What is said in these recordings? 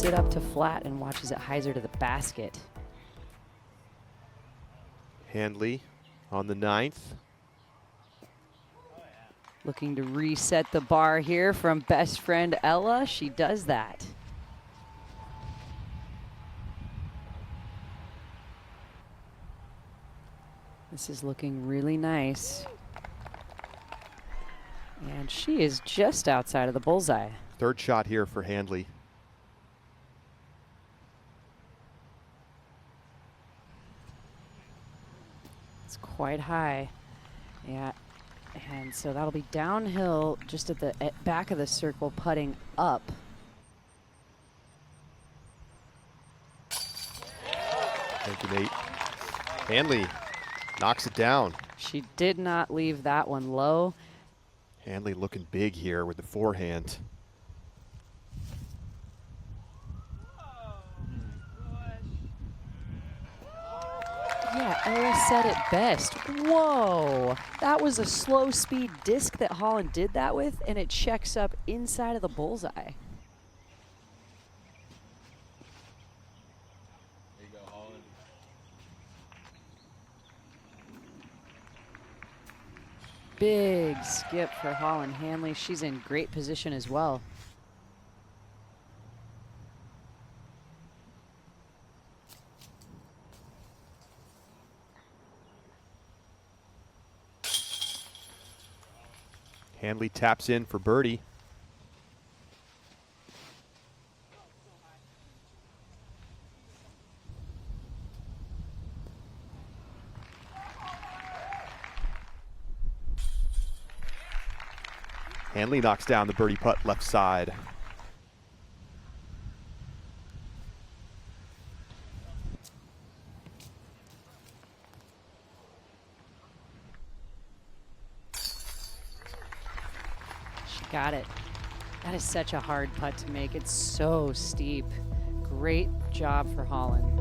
it up to flat and watches it hyzer to the basket. Handley on the 9th. Looking to reset the bar here from best friend Ella. She does that. This is looking really nice. And she is just outside of the bullseye. Third shot here for Handley. It's quite high. Yeah. And so that'll be downhill just at the back of the circle, putting up. Thank you, Nate. Handley knocks it down. She did not leave that one low. Handley looking big here with the forehand. Yeah, Ella said it best. Whoa, that was a slow speed disc that Holyn did that with, and it checks up inside of the bullseye. There you go, Holyn. Big skip for Holyn Handley. She's in great position as well. Handley taps in for birdie. Handley knocks down the birdie putt left side. Got it. That is such a hard putt to make. It's so steep. Great job for Holyn.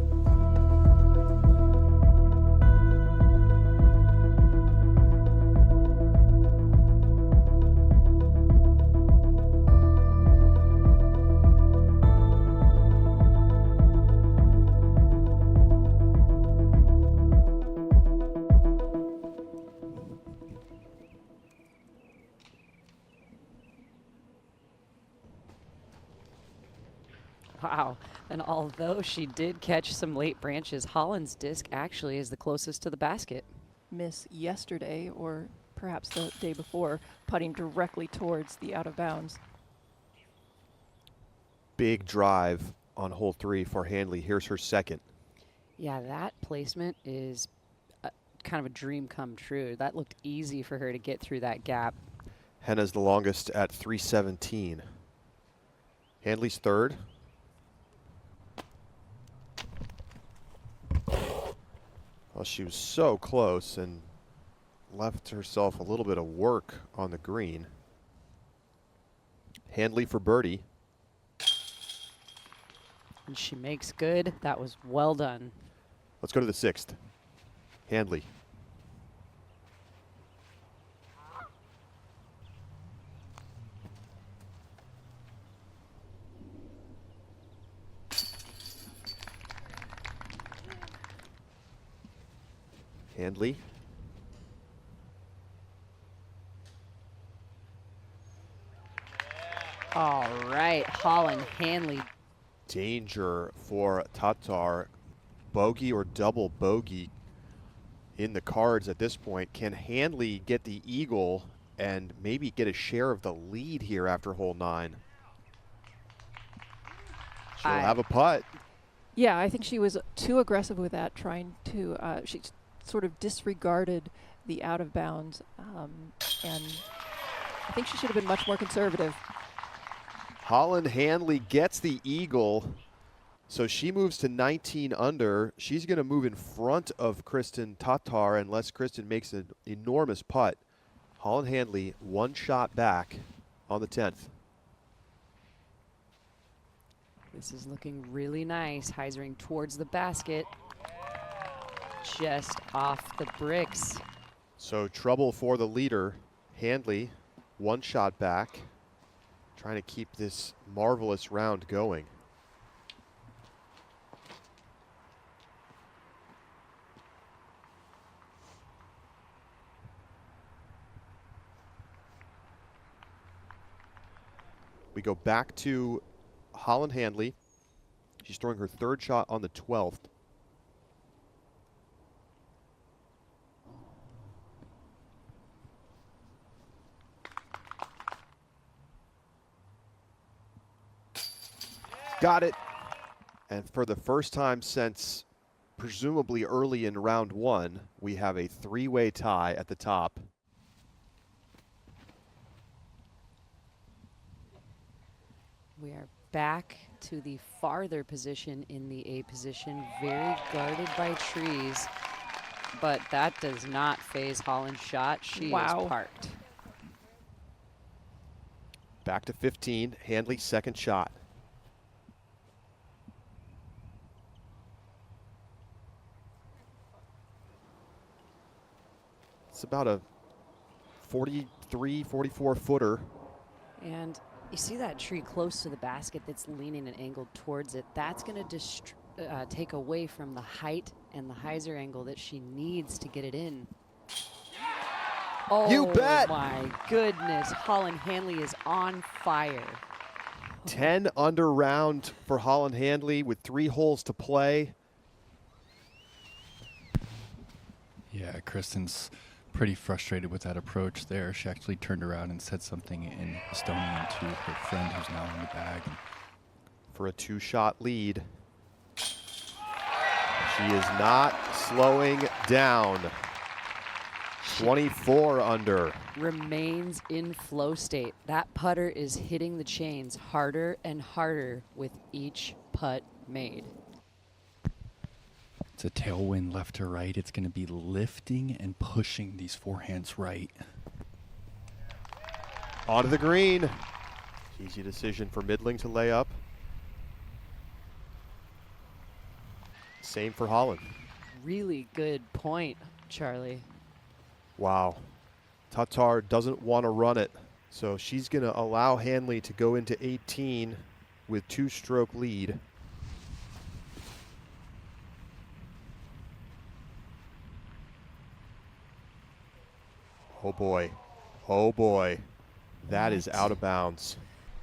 Wow, and although she did catch some late branches, Holyn's disc actually is the closest to the basket. Miss yesterday, or perhaps the day before, putting directly towards the out of bounds. Big drive on hole 3 for Handley. Here's her second. Yeah, that placement is kind of a dream come true. That looked easy for her to get through that gap. Henna's the longest at 317. Handley's third. Well, she was so close and left herself a little bit of work on the green. Handley for birdie. And she makes good. That was well done. Let's go to the 6th. Handley. Handley. All right, Holyn Handley. Danger for Tatar. Bogey or double bogey in the cards at this point. Can Handley get the eagle and maybe get a share of the lead here after hole 9? She'll have a putt. Yeah, I think she was too aggressive with that, trying to, she sort of disregarded the out of bounds, and I think she should have been much more conservative. Holyn Handley gets the eagle, so she moves to 19 under. She's going to move in front of Kristen Tatar unless Kristen makes an enormous putt. Holyn Handley 1 shot back on the 10th. This is looking really nice, hyzering towards the basket. Just off the bricks. So trouble for the leader. Handley 1 shot back, trying to keep this marvelous round going. We go back to Holyn Handley. She's throwing her third shot on the 12th. Got it. And for the first time since presumably early in round one, we have a three-way tie at the top. We are back to the farther position in the A position, very guarded by trees, but that does not phase Holland's shot. She is parked. Back to 15, Handley's second shot. It's about a 43, 44 footer. And you see that tree close to the basket that's leaning and angled towards it. That's going to take away from the height and the hyzer angle that she needs to get it in. Oh, you bet. My goodness. Holyn Handley is on fire. 10 under round for Holyn Handley with 3 holes to play. Yeah, Kristen's pretty frustrated with that approach there. She actually turned around and said something in Estonian to her friend who's now in the bag. For a 2-shot lead. She is not slowing down. 24 under. Remains in flow state. That putter is hitting the chains harder and harder with each putt made. It's a tailwind left to right. It's going to be lifting and pushing these forehands right. Onto the green. Easy decision for Midling to lay up. Same for Holland. Really good point, Charlie. Wow. Tatar doesn't want to run it, so she's going to allow Handley to go into 18 with 2-stroke lead. Oh boy. Oh boy. That is out of bounds.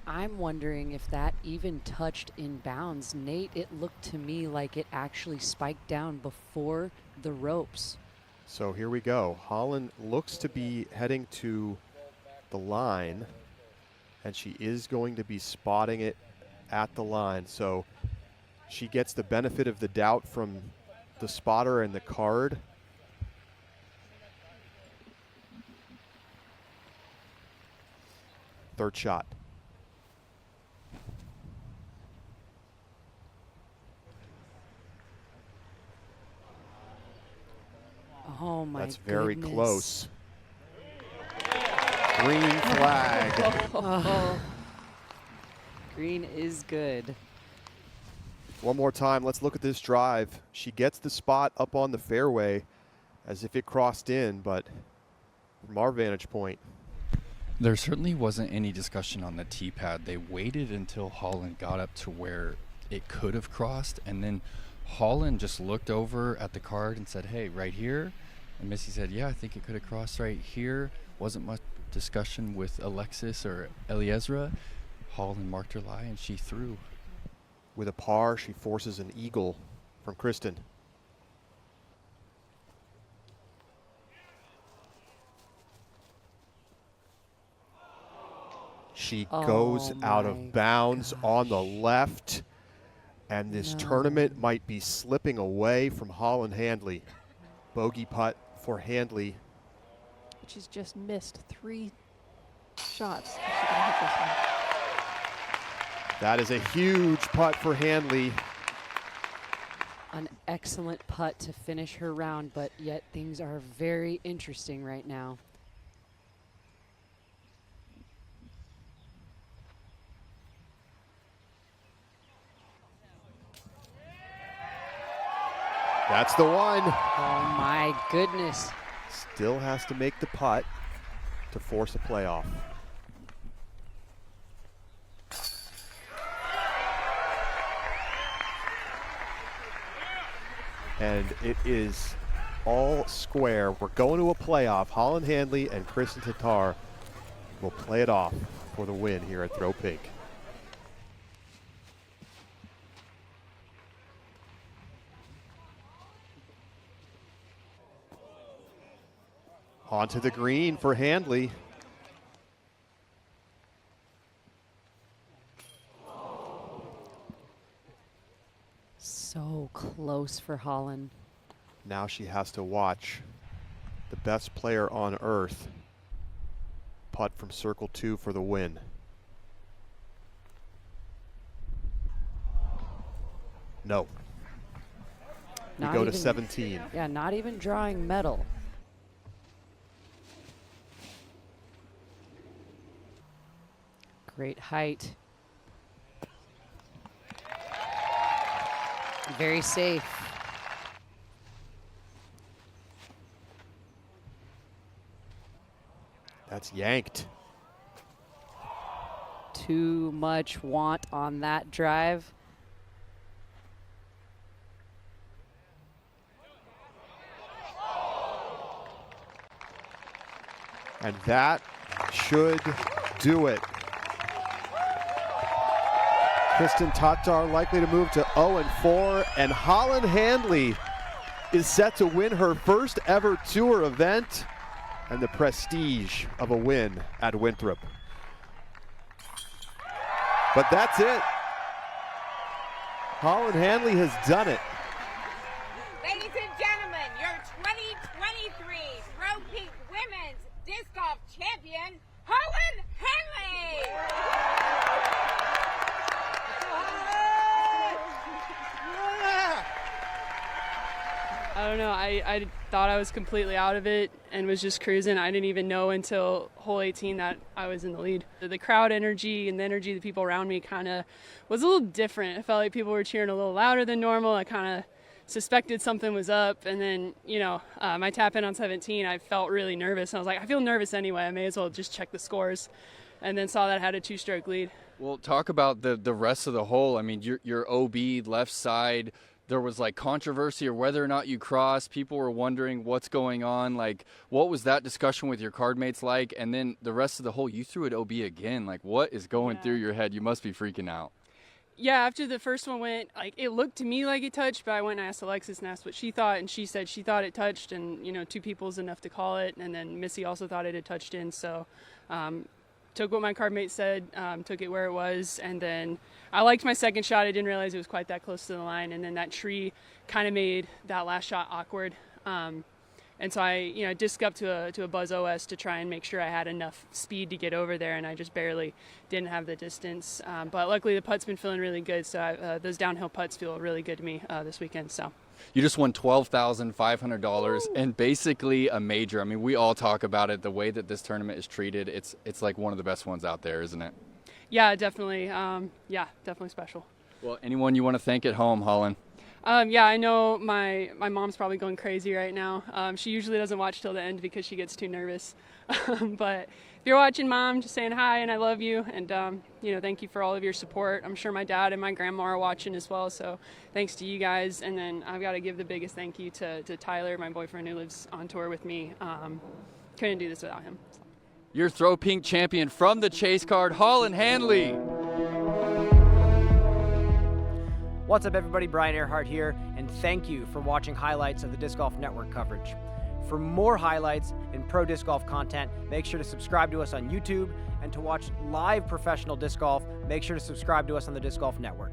I'm wondering if that even touched in bounds. Nate, it looked to me like it actually spiked down before the ropes. So here we go. Holland looks to be heading to the line, and she is going to be spotting it at the line. So she gets the benefit of the doubt from the spotter and the card. Third shot. Oh my That's very goodness. close. Green flag. Oh. Green is good. One more time, let's look at this drive. She gets the spot up on the fairway as if it crossed in, but from our vantage point. There certainly wasn't any discussion on the tee pad. They waited until Holland got up to where it could have crossed, and then Holland just looked over at the card and said, hey, right here. And Missy said, yeah, I think it could have crossed right here. Wasn't much discussion with Alexis or Eliezra. Holland marked her lie, and she threw. With a par, she forces an eagle from Kristen. She goes out of bounds on the left, and this tournament might be slipping away from Holyn Handley. Bogey putt for Handley. She's just missed 3 shots. She's gonna hit this one. That is a huge putt for Handley. An excellent putt to finish her round, but yet things are very interesting right now. That's the one. Oh my goodness. Still has to make the putt to force a playoff. And it is all square. We're going to a playoff. Holyn Handley and Kristen Tatar will play it off for the win here at Throw Pink. Onto the green for Handley. So close for Holyn. Now she has to watch the best player on earth putt from circle 2 for the win. No. We Not go to even- 17. Yeah, not even drawing metal. Great height. Very safe. That's yanked. Too much want on that drive. And that should do it. Kristen Tatar likely to move to 0-4, and Holyn Handley is set to win her first ever tour event and the prestige of a win at Winthrop. But that's it. Holyn Handley has done it. Ladies and gentlemen, your 2023 Throw Peak Women's Disc Golf Champion, Holyn Handley! I don't know. I thought I was completely out of it and was just cruising. I didn't even know until hole 18 that I was in the lead. The crowd energy and the energy of the people around me kind of was a little different. I felt like people were cheering a little louder than normal. I kind of suspected something was up. And then, my tap in on 17, I felt really nervous. And I was like, I feel nervous anyway. I may as well just check the scores. And then saw that I had a 2-stroke lead. Well, talk about the rest of the hole. I mean, your OB left side, there was like controversy or whether or not you crossed. People were wondering what's going on. Like, what was that discussion with your card mates like? And then the rest of the hole, you threw it OB again. Like, what is going through your head? You must be freaking out. Yeah, after the first one went, like, it looked to me like it touched, but I went and asked Alexis and asked what she thought, and she said she thought it touched, and, 2 people's enough to call it. And then Missy also thought it had touched in, so took what my card mate said, took it where it was, and then I liked my second shot. I didn't realize it was quite that close to the line, and then that tree kind of made that last shot awkward. And so I disc up to a Buzz OS to try and make sure I had enough speed to get over there, and I just barely didn't have the distance. But luckily the putt's been feeling really good, so those downhill putts feel really good to me this weekend. So. You just won $12,500 and basically a major. I mean, we all talk about it. The way that this tournament is treated, it's like one of the best ones out there, isn't it? Yeah, definitely. Definitely special. Well, anyone you want to thank at home, Holyn? Yeah, I know my mom's probably going crazy right now. She usually doesn't watch till the end because she gets too nervous. But if you're watching, Mom, just saying hi and I love you. And, thank you for all of your support. I'm sure my dad and my grandma are watching as well. So thanks to you guys. And then I've got to give the biggest thank you to Tyler, my boyfriend who lives on tour with me. Couldn't do this without him. So. Your Throw Pink champion from the chase card, Holyn Handley. What's up, everybody? Brian Earhart here, and thank you for watching highlights of the Disc Golf Network coverage. For more highlights and pro disc golf content, make sure to subscribe to us on YouTube, and to watch live professional disc golf, make sure to subscribe to us on the Disc Golf Network.